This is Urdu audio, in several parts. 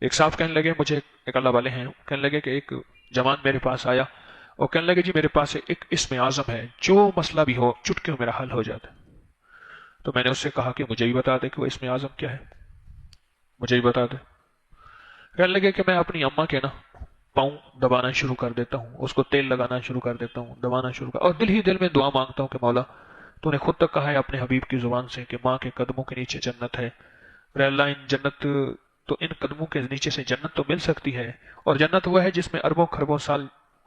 ایک صاحب کہنے لگے مجھے، ایک اللہ والے ہیں، کہنے لگے کہ ایک جوان میرے پاس آیا اور کہنے لگے جی میرے پاس ایک اسم اعظم ہے، جو مسئلہ بھی ہو چٹکیوں میرا حل ہو جاتا ہے۔ تو میں نے اس سے کہا کہ مجھے بھی بتا دے کہ وہ اسم اعظم کیا ہے، مجھے بھی بتا دے۔ کہنے لگے کہ میں اپنی اماں کے نا پاؤں دبانا شروع کر دیتا ہوں، اس کو تیل لگانا شروع کر دیتا ہوں، دبانا شروع کر، اور دل ہی دل میں دعا مانگتا ہوں کہ مولا تو نے خود تک کہا ہے اپنے حبیب کی زبان سے کہ ماں کے قدموں کے نیچے جنت ہے، اے اللہ ان جنت، تو ان قدموں کے نیچے سے جنت تو مل سکتی ہے، اور جنت وہ ہے جس میں اربوں خربوں سال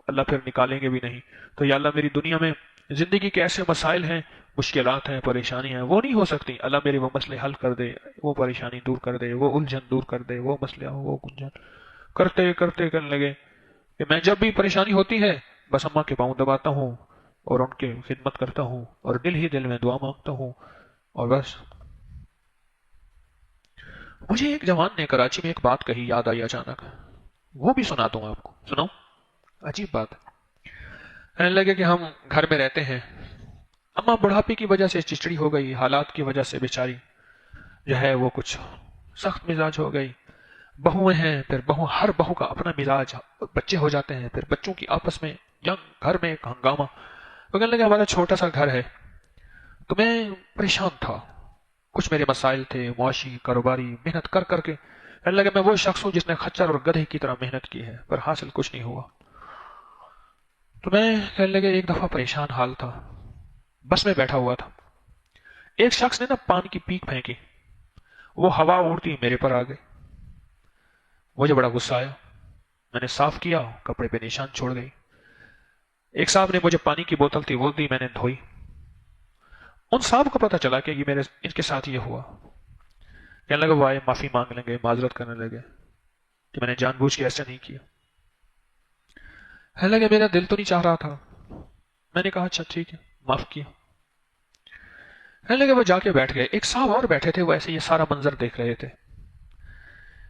اللہ پھر نکالیں گے بھی نہیں۔ تو یا اللہ میری دنیا میں زندگی کے ایسے مسائل ہیں، مشکلات ہیں، پریشانیاں ہیں، وہ نہیں ہو سکتی، اللہ میرے وہ مسئلے حل کر دے، وہ پریشانی دور کر دے، وہ الجھن دور کر دے، وہ مسئلہ ہو وہ الجھن کرتے کرتے کرنے لگے کہ میں جب بھی پریشانی ہوتی ہے بس اماں کے پاؤں دباتا ہوں اور ان کے خدمت کرتا ہوں اور دل ہی دل میں دعا مانگتا ہوں، اور بس۔ مجھے ایک جوان نے کراچی میں ایک بات کہی، یاد آئی اچانک، وہ بھی سناتا ہوں آپ کو، سنو، عجیب بات ہے۔ کہنے لگے کہ ہم گھر میں رہتے ہیں، اماں بڑھاپے کی وجہ سے چچڑی ہو گئی، حالات کی وجہ سے بیچاری جو ہے وہ کچھ سخت مزاج ہو گئی، بہویں ہیں، پھر ہر بہو کا اپنا مزاج، بچے ہو جاتے ہیں، پھر بچوں کی آپس میں جنگ، گھر میں ایک ہنگامہ۔ تو کہنے لگے ہمارا چھوٹا سا گھر ہے، تو میں پریشان تھا، کچھ میرے مسائل تھے معاشی کاروباری، محنت کر کر کے، کہنے لگے میں وہ شخص ہوں جس نے خچر اور گدھے کی طرح محنت کی ہے پر حاصل کچھ نہیں ہوا۔ تو میں کہنے لگے ایک دفعہ پریشان حال تھا، بس میں بیٹھا ہوا تھا، ایک شخص نے نا پانی کی پیک پھینکی، وہ ہوا اڑتی میرے پر آ گئی، مجھے بڑا غصہ آیا، میں نے صاف کیا، کپڑے پہ نشان چھوڑ گئی۔ ایک صاحب نے مجھے پانی کی بوتل تھی وہ دی، میں نے دھوئی، ان صاحب کو پتہ چلا کہ یہ میرے ان کے ساتھ یہ ہوا، کہنے لگے وہ آئے معافی مانگ لیں گے، معذرت کرنے لگے کہ میں نے جان بوجھ کے ایسا نہیں کیا۔ کہنے لگے میرا دل تو نہیں چاہ رہا تھا، میں نے کہا اچھا ٹھیک ہے، معاف کیا۔ کہنے لگے وہ جا کے بیٹھ گئے، ایک صاحب اور بیٹھے تھے وہ ایسے یہ سارا منظر دیکھ رہے تھے،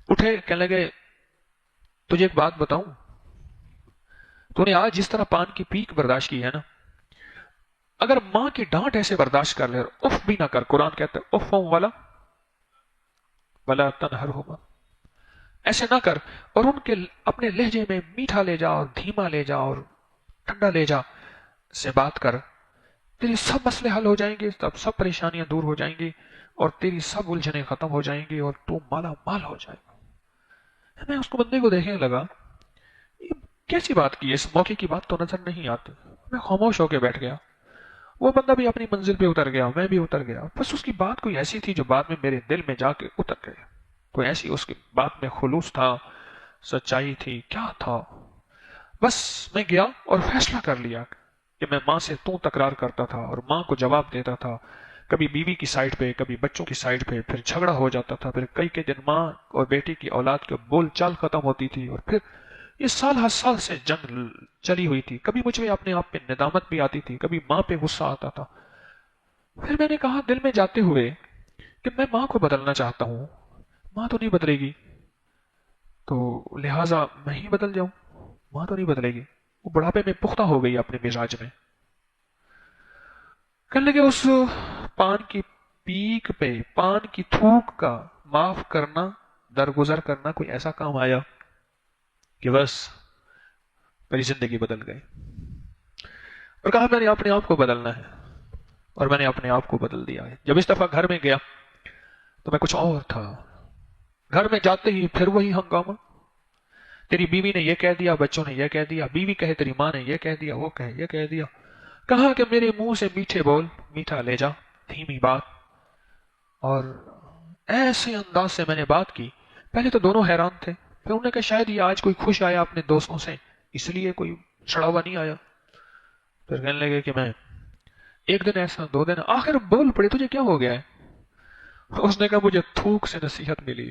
اٹھے، کہنے لگے تجھے ایک بات بتاؤں، تو نے آج جس طرح پان کی پیک برداشت کی ہے نا، اگر ماں کی ڈانٹ ایسے برداشت کر لے اور اف بھی نہ کر، قرآن کہتا ہے اف والا ولا تنہرہما، ایسے نہ کر، اور ان کے اپنے لہجے میں میٹھا لے جا اور دھیما لے جا اور ٹھنڈا لے جا سے بات کر، تیری سب مسئلے حل ہو جائیں گے، تب سب پریشانیاں دور ہو جائیں گی اور تیری سب الجھنیں ختم ہو جائیں گی اور تو مالا مال ہو جائے گا۔ میں اس کو بندے کو دیکھنے لگا، یہ کیسی بات کی، اس موقع کی بات تو نظر نہیں آتی، میں خاموش ہو کے بیٹھ گیا۔ وہ بندہ بھی اپنی منزل پہ اتر گیا، میں بھی اتر گیا، بس اس کی بات کوئی ایسی تھی جو بعد میں میرے دل میں جا کے اتر گئی، کوئی ایسی اس کی بات میں خلوص تھا، سچائی تھی، کیا تھا۔ بس میں گیا اور فیصلہ کر لیا کہ میں ماں سے تو تکرار کرتا تھا اور ماں کو جواب دیتا تھا، کبھی بیوی کی سائڈ پہ، کبھی بچوں کی سائڈ پہ، پھر جھگڑا ہو جاتا تھا، پھر کئی کے دن ماں اور بیٹی کی اولاد کے بول چال ختم ہوتی تھی، اور پھر یہ سال ہر سال سے جنگ چلی ہوئی تھی، کبھی مجھے اپنے آپ پہ ندامت بھی آتی تھی، کبھی ماں پہ غصہ آتا تھا۔ پھر میں نے کہا دل میں جاتے ہوئے کہ میں ماں کو بدلنا چاہتا ہوں، ماں تو نہیں بدلے گی، تو لہٰذا میں ہی بدل جاؤں، ماں تو نہیں بدلے گی، وہ بڑھاپے میں پختہ ہو گئی اپنے مزاج میں۔ کہنے لگے اس پان کی پیک پہ پان کی تھوک کا معاف کرنا، درگزر کرنا کوئی ایسا کام آیا کہ بس میری زندگی بدل گئی، اور کہا میں نے اپنے آپ کو بدلنا ہے، اور میں نے اپنے آپ کو بدل دیا ہے۔ جب اس دفعہ گھر میں گیا تو میں کچھ اور تھا، گھر میں جاتے ہی پھر وہی ہنگامہ، تیری بیوی نے یہ کہہ دیا، بچوں نے یہ کہہ دیا، بیوی کہے تیری ماں نے یہ کہہ دیا، وہ کہے یہ کہہ دیا، کہا کہ میرے منہ سے میٹھے بول، میٹھا لے جا، دھیمی بات، اور ایسے انداز سے میں نے بات کی، پہلے تو دونوں حیران تھے، پھر انہوں نے کہا شاید یہ آج کوئی خوش آیا اپنے دوستوں سے اس لیے کوئی سڑا ہوا نہیں آیا۔ پھر کہنے لگے کہ میں ایک دن ایسا، دو دن، آخر بول پڑے تجھے کیا ہو گیا ہے؟ اس نے کہا مجھے تھوک سے نصیحت ملی،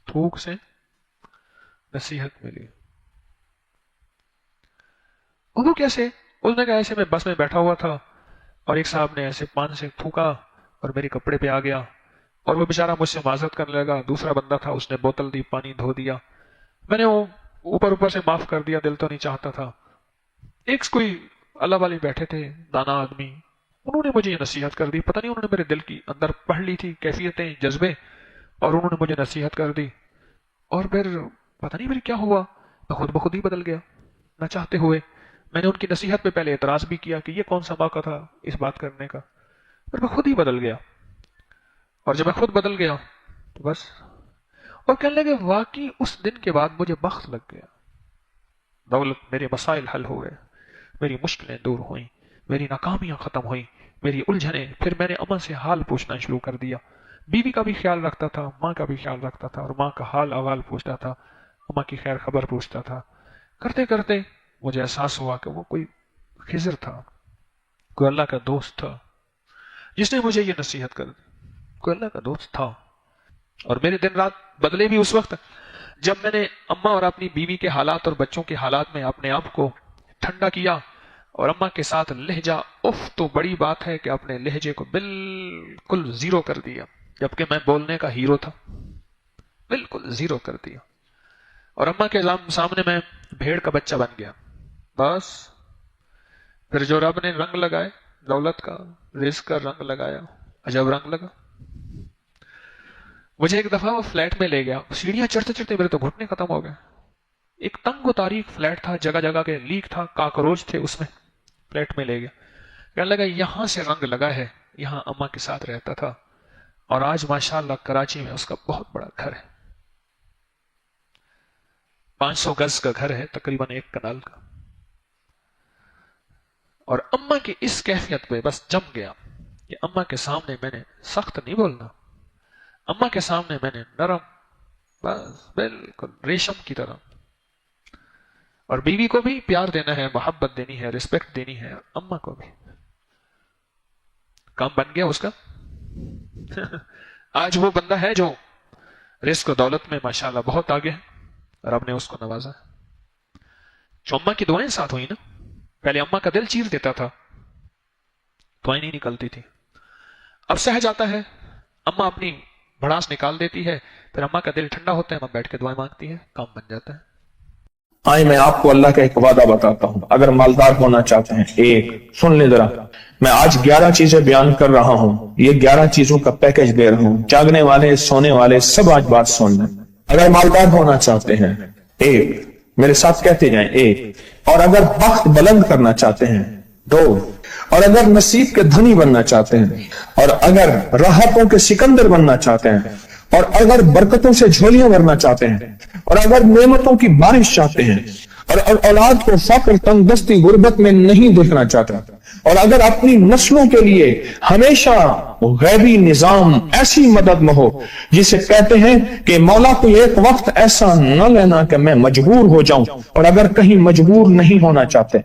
تھوک سے نصیحت ملی۔ وہ کیسے؟ اس نے کہا ایسے میں بس میں بیٹھا ہوا تھا اور ایک صاحب نے ایسے پان سے تھوکا اور میرے کپڑے پہ آ گیا، اور وہ بیچارہ مجھ سے معذرت کرنے لگا، دوسرا بندہ تھا اس نے بوتل دی، پانی دھو دیا، میں نے وہ اوپر اوپر سے معاف کر دیا، دل تو نہیں چاہتا تھا۔ ایک کوئی اللہ والے بیٹھے تھے، دانا آدمی، انہوں نے مجھے یہ نصیحت کر دی، پتہ نہیں انہوں نے میرے دل کی اندر پڑھ لی تھی کیفیتیں، جذبے، اور انہوں نے مجھے نصیحت کر دی، اور پھر پتہ نہیں پھر کیا ہوا، میں خود بخود ہی بدل گیا نہ چاہتے ہوئے۔ میں نے ان کی نصیحت پہ پہلے اعتراض بھی کیا کہ یہ کون سا موقع تھا اس بات کرنے کا، پھر میں خود ہی بدل گیا، اور جب میں خود بدل گیا تو بس، اور کہنے لگے واقعی اس دن کے بعد مجھے بخت لگ گیا، دولت، میرے مسائل حل ہو گئے، میری مشکلیں دور ہوئیں، میری ناکامیاں ختم ہوئیں، میری الجھنیں۔ پھر میں نے اماں سے حال پوچھنا شروع کر دیا، بیوی کا بھی خیال رکھتا تھا، ماں کا بھی خیال رکھتا تھا، اور ماں کا حال احوال پوچھتا تھا، اماں کی خیر خبر پوچھتا تھا۔ کرتے کرتے مجھے احساس ہوا کہ وہ کوئی خضر تھا، کوئی اللہ کا دوست تھا جس نے مجھے یہ نصیحت کر دی، کوئی اللہ کا دوست تھا۔ اور میرے دن رات بدلے بھی اس وقت جب میں نے اماں اور اپنی بیوی کے حالات اور بچوں کے حالات میں اپنے آپ کو ٹھنڈا کیا، اور اماں کے ساتھ لہجہ، اف تو بڑی بات ہے کہ اپنے لہجے کو بالکل زیرو کر دیا، جبکہ میں بولنے کا ہیرو تھا، بالکل زیرو کر دیا، اور اماں کے سامنے میں بھیڑ کا بچہ بن گیا۔ بس پھر جو رب نے رنگ لگائے، دولت کا، رزق کا رنگ لگایا، عجب رنگ لگا۔ مجھے ایک دفعہ وہ فلیٹ میں لے گیا، سیڑھیاں چڑھتے چڑھتے میرے تو گھٹنے ختم ہو گئے۔ ایک تنگ و تاریک فلیٹ تھا، جگہ جگہ کے لیک تھا، کاکروچ تھے اس میں، فلیٹ میں لے گیا، کہنے لگا یہاں سے رنگ لگا ہے، یہاں اماں کے ساتھ رہتا تھا، اور آج ماشاءاللہ کراچی میں اس کا بہت بڑا گھر ہے، 500 گز کا گھر ہے، تقریباً 1 کنال کا۔ اور اماں کی اس کیفیت پہ بس جم گیا کہ اماں کے سامنے میں نے سخت نہیں بولنا، اماں کے سامنے میں نے نرم، بس بالکل ریشم کی طرح، اور بیوی کو بھی پیار دینا ہے، محبت دینی ہے، رسپیکٹ دینی ہے، اماں کو بھی۔ کام بن گیا اس کا۔ آج وہ بندہ ہے جو رزق و دولت میں ماشاءاللہ بہت آگے ہے، رب نے اس کو نوازا ہے۔ جو اماں کی دعائیں ساتھ ہوئی نا، پہلے اماں کا دل چیر دیتا تھا، دعائیں نہیں نکلتی تھی، اب سہ جاتا ہے، اماں اپنی بھڑاس نکال دیتی ہے، پھر اماں کا دل ٹھنڈا ہوتا ہے، اماں بیٹھ کے دعائیں مانگتی ہے، کام بن جاتا ہے۔ آئے میں آپ کو اللہ کا ایک وعدہ بتاتا ہوں، اگر مالدار ہونا چاہتے ہیں، ایک سن لیں ذرا، میں آج 11 چیزیں بیان کر رہا ہوں، یہ 11 چیزوں کا پیکج دے رہا ہوں، جاگنے والے سونے والے سب آج بات سن لیں۔ اگر مالدار ہونا چاہتے ہیں، ایک، میرے ساتھ کہتے جائیں، ایک، اور اگر بخت بلند کرنا چاہتے ہیں، 2، اور اگر نصیب کے دھنی بننا چاہتے ہیں، اور اگر راحتوں کے سکندر بننا چاہتے ہیں، اور اگر برکتوں سے جھولیاں بھرنا چاہتے ہیں، اور اگر نعمتوں کی بارش چاہتے ہیں، اور اولاد کو فقر، تنگ دستی، غربت میں نہیں دیکھنا چاہتے، اور اگر اپنی نسلوں کے لیے ہمیشہ غیبی نظام ایسی مدد میں ہو جسے کہتے ہیں کہ مولا کو ایک وقت ایسا نہ لینا کہ میں مجبور ہو جاؤں، اور اگر کہیں مجبور نہیں ہونا چاہتے،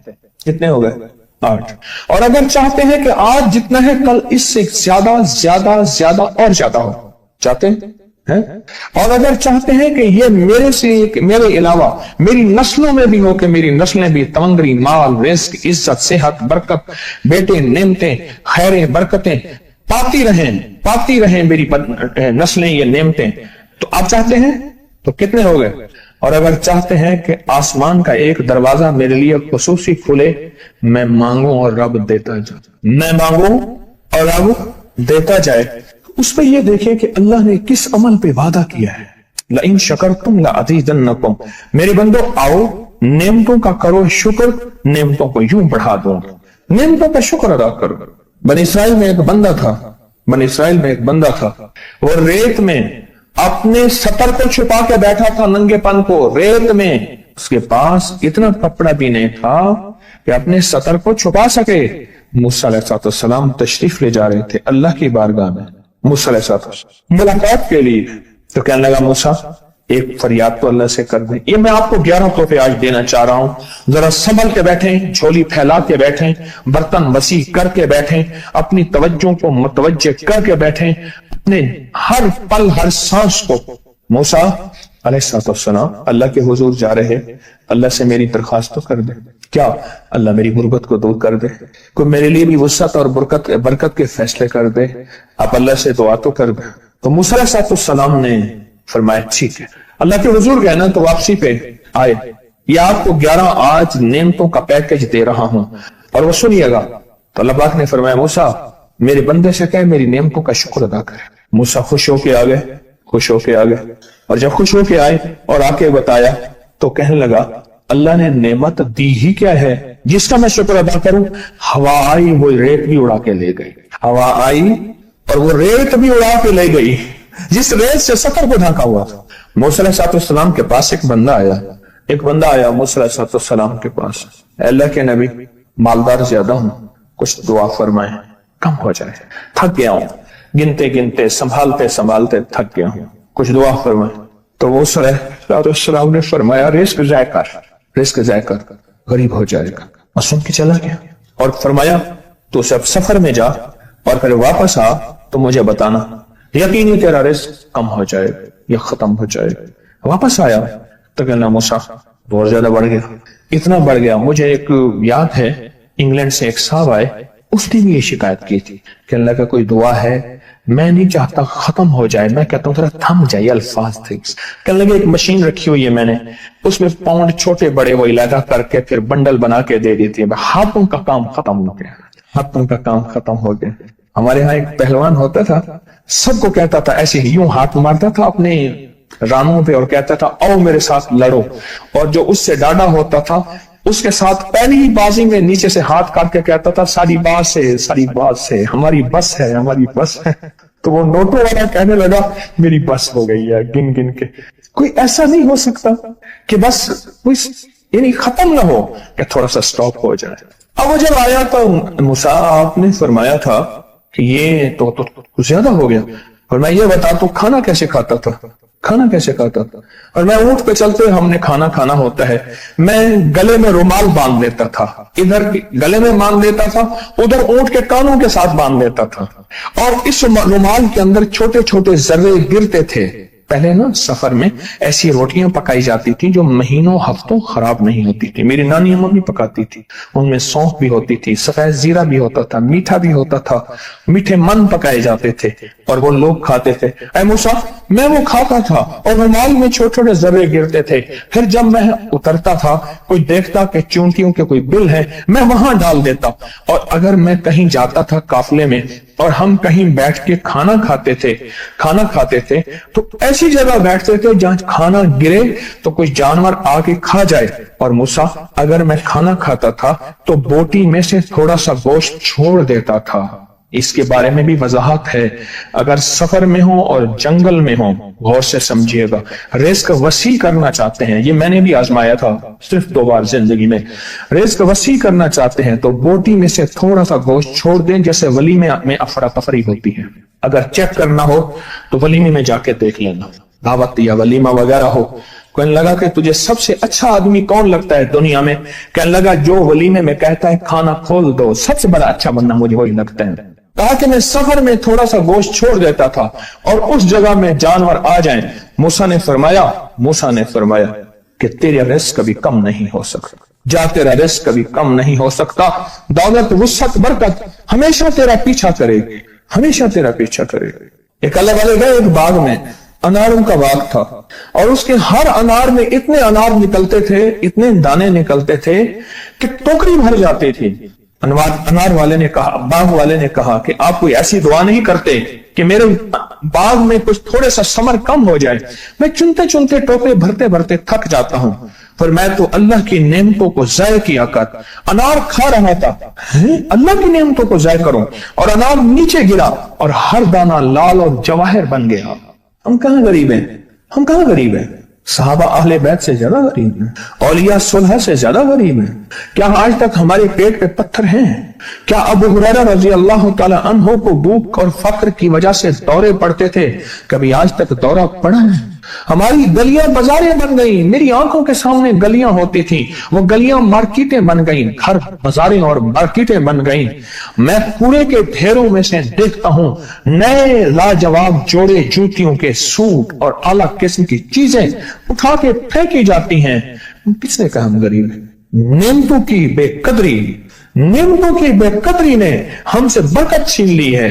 کتنے ہو گئے؟ 8۔ اور اگر چاہتے ہیں کہ آج جتنا ہے کل اس سے زیادہ زیادہ زیادہ اور زیادہ ہو، چاہتے ہیں؟ اور اگر چاہتے ہیں کہ یہ میرے علاوہ میری نسلوں میں بھی ہو، کہ میری نسلیں بھی تمنگری، مال، رزق، عزت، صحت، برکت، بیٹے، نعمتیں، خیریں، برکتیں پاتی رہیں میری نسلیں یہ نعمتیں، تو آپ چاہتے ہیں تو کتنے ہو گئے؟ اور اگر چاہتے ہیں کہ آسمان کا ایک دروازہ میرے لیے خصوصی کھلے، میں مانگوں اور رب دیتا جائے، میں مانگوں اور رب دیتا جائے، اس پہ یہ دیکھیں کہ اللہ نے کس عمل پہ وعدہ کیا ہے۔ لَإِن شَكَرْتُمْ لَأَزِيدَنَّكُمْ، میرے بندو آؤ نعمتوں کا کرو شکر، نعمتوں کو یوں بڑھا دو، نعمتوں کا شکر ادا کرو۔ بنی اسرائیل میں ایک بندہ تھا، وہ ریت میں اپنے سطر کو چھپا کے بیٹھا تھا، ننگے پن کو، ریت میں اس کے پاس اتنا کپڑا بھی نہیں تھا کہ اپنے سطر کو چھپا سکے۔ موسیٰ علیہ السلام تشریف لے جا رہے تھے اللہ کی بارگاہ میں، موسیٰ علیہ السلام ملاقات کے لیے، تو کہنے لگا موسیٰ ایک فریاد تو اللہ سے کر دیں۔ یہ میں آپ کو 11 تحفے آج دینا چاہ رہا ہوں، ذرا سنبھل کے بیٹھیں، جھولی پھیلا کے بیٹھیں، برتن وسیع کر کے بیٹھیں، اپنی توجہ کو متوجہ کر کے بیٹھیں، اپنے ہر پل ہر سانس کو۔ موسیٰ علیہ السلام اللہ کے حضور جا رہے، اللہ سے میری درخواست تو کر دے، کیا اللہ میری غربت کو دور کر دے، کوئی میرے لیے بھی وسعت اور برکت کے فیصلے کر دے، آپ اللہ سے دعا تو کر دے۔ تو موسیٰ علیہ السلام نے فرمایا ٹھیک ہے، اللہ کے حضور گئے نا تو واپسی پہ آئے، یہ آپ کو 11 آج نعمتوں کا پیکج دے رہا ہوں، اور وہ سنیے گا۔ تو اللہ پاک نے فرمایا موسیٰ میرے بندے سے کہے میری نعمتوں کا شکر ادا کرے۔ موسیٰ خوش ہو کے آ گئے، خوش ہو کے آ گئے، اور جب خوش ہو کے آئے اور آ کے بتایا تو کہنے لگا اللہ نے نعمت دی ہی کیا ہے جس کا میں شکر ادا کروں؟ ہوا آئی وہ ریت بھی اڑا کے لے گئی، ہوا آئی اور وہ ریت بھی اڑا کے لے گئی جس ریت سے سفر کو ڈھانکا ہوا تھا۔ موسیٰ علیہ السلام کے پاس ایک بندہ آیا موسیٰ علیہ السلام کے پاس، اے اللہ کے نبی مالدار زیادہ ہوں، کچھ دعا فرمائیں کم ہو جائے، تھک گیا ہوں، گنتے گنتے سنبھالتے تھک گیا ہوں، کچھ دعا فرمائیں۔ تو موسیٰ علیہ السلام نے فرمایا رزق ضائع کر غریب ہو جائے گا، اور سن کے چلا گیا اور فرمایا تو سب سفر میں جا اور پھر واپس آ تو مجھے بتانا، یقینی تیرا رزق کم ہو جائے یا ختم ہو جائے۔ واپس آیا تو کہنا موسیٰ بہت زیادہ بڑھ گیا، اتنا بڑھ گیا، مجھے ایک یاد ہے انگلینڈ سے ایک صاحب آئے، اس نے بھی یہ شکایت کی تھی کہ اللہ کا کوئی دعا ہے، میں نہیں چاہتا ختم ہو جائے، میں کہتا ہوں ذرا تھم جائے، الفاظ تھے۔ کہنے لگے ایک مشین رکھی ہوئی ہے میں نے، اس میں پاؤنڈ چھوٹے بڑے وہ علیحدہ کر کے پھر بنڈل بنا کے دے دیتی ہے، ہاتھوں کا کام ختم ہو گیا۔ ہمارے ہاں ایک پہلوان ہوتا تھا، سب کو کہتا تھا ایسے ہی یوں ہاتھ مارتا تھا اپنے رانوں پہ اور کہتا تھا آؤ میرے ساتھ لڑو، اور جو اس سے ڈاڈا ہوتا تھا اس کے ساتھ پہلی ہی بازی میں نیچے سے ہاتھ کاٹ کے کہتا تھا ساری بات سے ہماری بس ہے۔ تو وہ نوٹوں والا کہنے لگا میری بس ہو گئی ہے، گن کے کوئی ایسا نہیں ہو سکتا کہ بس کوئی یعنی ختم نہ ہو کہ تھوڑا سا سٹاپ ہو جائے۔ اب وہ جب آیا تو موسیٰ آپ نے فرمایا تھا کہ یہ تو زیادہ ہو گیا، اور میں یہ بتا تو کھانا کیسے کھاتا تھا، اور میں اونٹ پہ چلتے ہم نے کھانا ہوتا ہے، میں گلے میں رومال باندھ لیتا تھا، ادھر گلے میں باندھ لیتا تھا، ادھر اونٹ کے کانوں کے ساتھ باندھ لیتا تھا، اور اس رومال کے اندر چھوٹے چھوٹے ذرے گرتے تھے۔ پہلے نا سفر میں ایسی روٹیاں پکائی جاتی تھی جو مہینوں ہفتوں خراب نہیں ہوتی تھی، میری نانی ممی پکاتی تھی، ان میں سونف بھی ہوتی تھی، سفید زیرہ بھی ہوتا تھا، میٹھا بھی ہوتا تھا، میٹھے من پکائے جاتے تھے اور وہ لوگ کھاتے تھے۔ اے موسیٰ میں وہ کھاتا تھا اور رومال میں چھوٹے چھوٹے ذرے گرتے تھے، پھر جب میں اترتا تھا کوئی دیکھتا کہ چونٹیوں کے کوئی بل ہے میں وہاں ڈال دیتا، اور اگر میں کہیں جاتا تھا قافلے میں اور ہم کہیں بیٹھ کے کھانا کھاتے تھے تو ایسی جگہ بیٹھتے تھے جہاں کھانا گرے تو کوئی جانور آ کے کھا جائے، اور موسیٰ اگر میں کھانا کھاتا تھا تو بوٹی میں سے تھوڑا سا گوشت چھوڑ دیتا تھا۔ اس کے بارے میں بھی وضاحت ہے، اگر سفر میں ہو اور جنگل میں ہو غور سے سمجھیے گا، رزق وسیع کرنا چاہتے ہیں، یہ میں نے بھی آزمایا تھا صرف 2 بار زندگی میں، رزق وسیع کرنا چاہتے ہیں تو بوٹی میں سے تھوڑا سا گوشت چھوڑ دیں، جیسے ولیمے میں افراتفری ہوتی ہے۔ اگر چیک کرنا ہو تو ولیمے میں جا کے دیکھ لینا، دعوت یا ولیمہ وغیرہ ہو، کہنے لگا کہ تجھے سب سے اچھا آدمی کون لگتا ہے دنیا میں؟ کہنے لگا جو ولیمے میں کہتا ہے کھانا کھول دو، سب سے بڑا اچھا بندہ مجھے وہی لگتا ہے۔ کہا کہ میں سفر میں تھوڑا سا گوشت چھوڑ دیتا تھا اور اس جگہ میں جانور آ جائیں۔ موسیٰ نے فرمایا کہ تیرا رزق کبھی کم نہیں ہو سکتا، جا تیرا رزق کبھی کم نہیں ہو سکتا، دولت وسعت برکت ہمیشہ تیرا پیچھا کرے گی۔ ایک اللہ والے گئے ایک باغ میں، اناروں کا باغ تھا، اور اس کے ہر انار میں اتنے انار نکلتے تھے، اتنے دانے نکلتے تھے کہ ٹوکری بھر جاتی تھی۔ انار والے نے کہا، باغ والے نے کہا کہ آپ کوئی ایسی دعا نہیں کرتے کہ میرے باغ میں کچھ تھوڑے سا ثمر کم ہو جائے، میں چنتے ٹوکرے بھرتے تھک جاتا ہوں، پر میں تو اللہ کی نعمتوں کو ضائع کیا کر انار کھا رہا تھا، اللہ کی نعمتوں کو ضائع کروں، اور انار نیچے گرا اور ہر دانہ لال اور جواہر بن گیا۔ ہم کہاں غریب ہیں؟ صحابہ اہل بیت سے زیادہ غریب ہیں، اولیاء صلح سے زیادہ غریب ہیں۔ کیا آج تک ہمارے پیٹ پہ پتھر ہیں؟ کیا ابو ہریرہ رضی اللہ تعالی عنہ کو بھوک اور فقر کی وجہ سے دورے پڑتے تھے؟ کبھی آج تک دورہ پڑا ہے؟ ہماری گلیاں بازاریں بن گئی، میری آنکھوں کے سامنے گلیاں ہوتی تھی، وہ گلیاں مارکیٹیں بن گئیں، گھر بازاریں اور مارکیٹیں بن گئیں۔ میں کوڑے کے ڈھیروں میں سے دیکھتا ہوں نئے لاجواب جوڑے جوتیوں کے سوٹ اور اعلیٰ قسم کی چیزیں اٹھا کے پھینکی جاتی ہیں۔ کس نے کہا ہم غریب ہیں؟ نعمتوں کی بے قدری نے ہم سے برکت چھین لی ہے،